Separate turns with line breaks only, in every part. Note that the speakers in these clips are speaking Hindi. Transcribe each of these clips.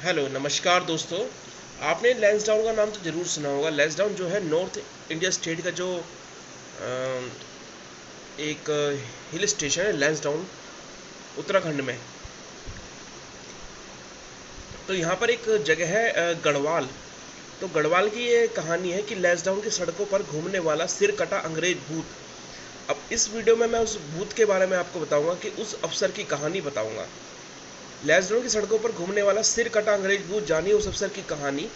हेलो नमस्कार दोस्तों। आपने लैंसडाउन का नाम तो ज़रूर सुना होगा। लैंसडाउन जो है नॉर्थ इंडिया स्टेट का जो एक हिल स्टेशन है लैंसडाउन, उत्तराखंड में। तो यहाँ पर एक जगह है गढ़वाल। तो गढ़वाल की ये कहानी है कि लैंसडाउन की सड़कों पर घूमने वाला सिर कटा अंग्रेज भूत। अब इस वीडियो में मैं उस भूत के बारे में आपको बताऊंगा कि उस अफसर की कहानी बताऊंगा। लैंसडाउन की सड़कों पर घूमने वाला सिर कटा अंग्रेज भूत, जानिए उस अफसर की कहानी।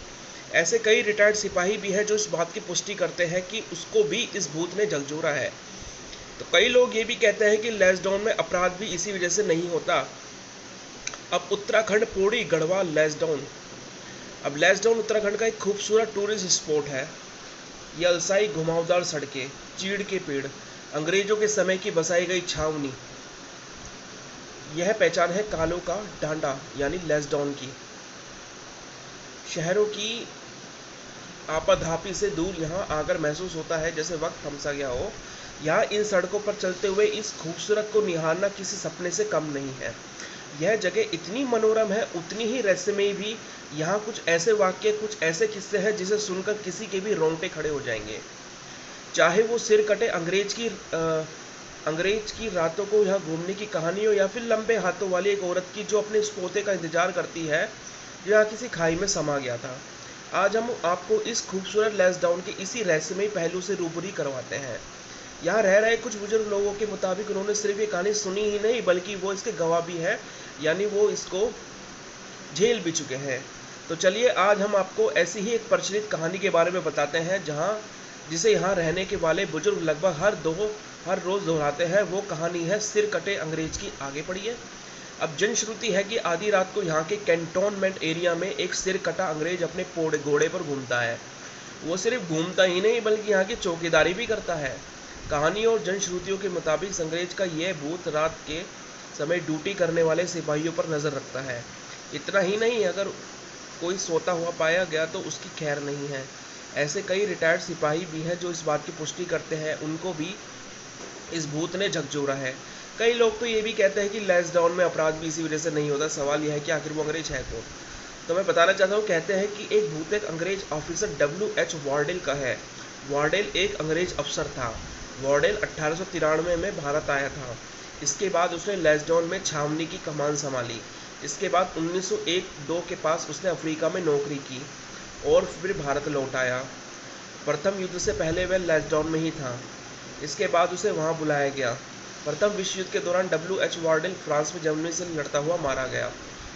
ऐसे कई रिटायर्ड सिपाही भी हैं जो इस बात की पुष्टि करते हैं कि उसको भी इस भूत ने झकझोरा है। तो कई लोग ये भी कहते हैं कि लैंसडाउन में अपराध भी इसी वजह से नहीं होता। अब उत्तराखंड, पौड़ी, गढ़वाल, लैंसडाउन। अब लैंसडाउन उत्तराखंड का एक खूबसूरत टूरिस्ट स्पॉट है। ये अलसाई घुमावदार सड़कें, चीड़ के पेड़, अंग्रेजों के समय की बसाई गई छावनी, यह पहचान है कालों का डांडा यानी लैंसडाउन की। शहरों की आपाधापी से दूर यहाँ आकर महसूस होता है जैसे वक्त थम सा गया हो। यहाँ इन सड़कों पर चलते हुए इस खूबसूरत को निहारना किसी सपने से कम नहीं है। यह जगह इतनी मनोरम है, उतनी ही रहस्यमयी भी। यहाँ कुछ ऐसे वाक्य, कुछ ऐसे किस्से हैं जिसे सुनकर किसी के भी रोंगटे खड़े हो जाएंगे। चाहे वो सिर कटे अंग्रेज की रातों को यहाँ घूमने की कहानी हो, या फिर लंबे हाथों वाली एक औरत की जो अपने उस पोते का इंतजार करती है जो यहाँ किसी खाई में समा गया था। आज हम आपको इस खूबसूरत लैंसडाउन के इसी रहस्यमयी पहलू से रूबरू करवाते हैं। यहाँ रह रहे कुछ बुजुर्ग लोगों के मुताबिक उन्होंने सिर्फ ये कहानी सुनी ही नहीं, बल्कि वो इसके गवाह भी है, यानी वो इसको झेल भी चुके हैं। तो चलिए आज हम आपको ऐसी ही एक प्रचलित कहानी के बारे में बताते हैं जिसे यहाँ रहने के वाले बुजुर्ग लगभग हर रोज दोहराते हैं। वो कहानी है सिर कटे अंग्रेज की। आगे पढ़िए। अब जनश्रुति है कि आधी रात को यहाँ के कैंटोनमेंट एरिया में एक सिर कटा अंग्रेज अपने घोड़े पर घूमता है। वो सिर्फ घूमता ही नहीं बल्कि यहाँ की चौकीदारी भी करता है। कहानी और जनश्रुतियों के मुताबिक अंग्रेज का यह भूत रात के समय ड्यूटी करने वाले सिपाहियों पर नज़र रखता है। इतना ही नहीं, अगर कोई सोता हुआ पाया गया तो उसकी खैर नहीं है। ऐसे कई रिटायर्ड सिपाही भी हैं जो इस बात की पुष्टि करते हैं उनको भी इस भूत ने झकझोरा है। कई लोग तो ये भी कहते हैं कि लैंसडाउन में अपराध भी इसी वजह से नहीं होता। सवाल यह है कि आखिर वो अंग्रेज है कौन। तो मैं बताना चाहता हूँ, कहते हैं कि एक भूत एक अंग्रेज ऑफिसर W.H. वार्डेल का है। वार्डेल एक अंग्रेज अफसर था। वार्डेल 1893 में भारत आया था। इसके बाद उसने लैंसडाउन में छावनी की कमान संभाली। इसके बाद 1901-2 के पास उसने अफ्रीका में नौकरी की और फिर भारत लौट आया। प्रथम युद्ध से पहले वह लैंसडाउन में ही था। इसके बाद उसे वहां बुलाया गया। प्रथम विश्व युद्ध के दौरान W.H. वार्डेल फ्रांस में जर्मनी से लड़ता हुआ मारा गया।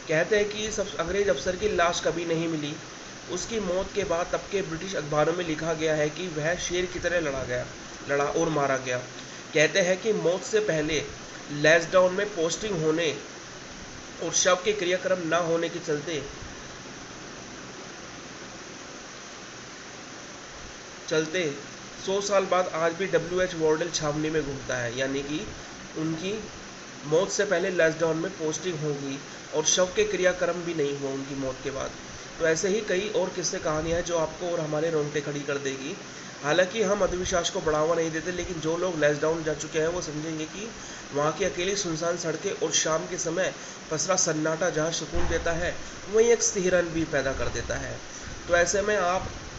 कहते हैं कि इस अंग्रेज अफसर की लाश कभी नहीं मिली। उसकी मौत के बाद तब के ब्रिटिश अखबारों में लिखा गया है कि वह शेर की तरह लड़ा और मारा गया। कहते हैं कि मौत से पहले लैंसडाउन में पोस्टिंग होने और शव के क्रियाक्रम न होने के चलते 100 साल बाद आज भी W.H. वार्डेल छावनी में घूमता है, यानी कि उनकी मौत से पहले लैंसडाउन में पोस्टिंग होगी और शव के क्रियाक्रम भी नहीं हुआ उनकी मौत के बाद। तो ऐसे ही कई और किस्से कहानियाँ हैं जो आपको और हमारे रोंगटे खड़ी कर देगी। हालांकि हम अंधविश्वास को बढ़ावा नहीं देते, लेकिन जो लोग लैंसडाउन जा चुके हैं वो समझेंगे कि वहाँ की अकेली सुनसान सड़कें और शाम के समय पसरा सन्नाटा जहाँ सुकून देता है, वहीं एक सिहरन भी पैदा कर देता है। तो ऐसे में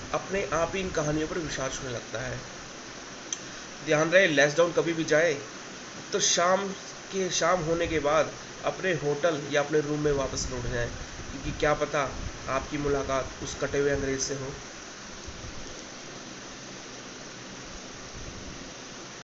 अपने आप ही इन कहानियों पर विश्वास होने लगता है। ध्यान रहे, लैंसडाउन कभी भी जाए तो शाम होने के बाद अपने होटल या अपने रूम में वापस लौट जाएं, क्योंकि क्या पता आपकी मुलाकात उस कटे हुए अंग्रेज से हो।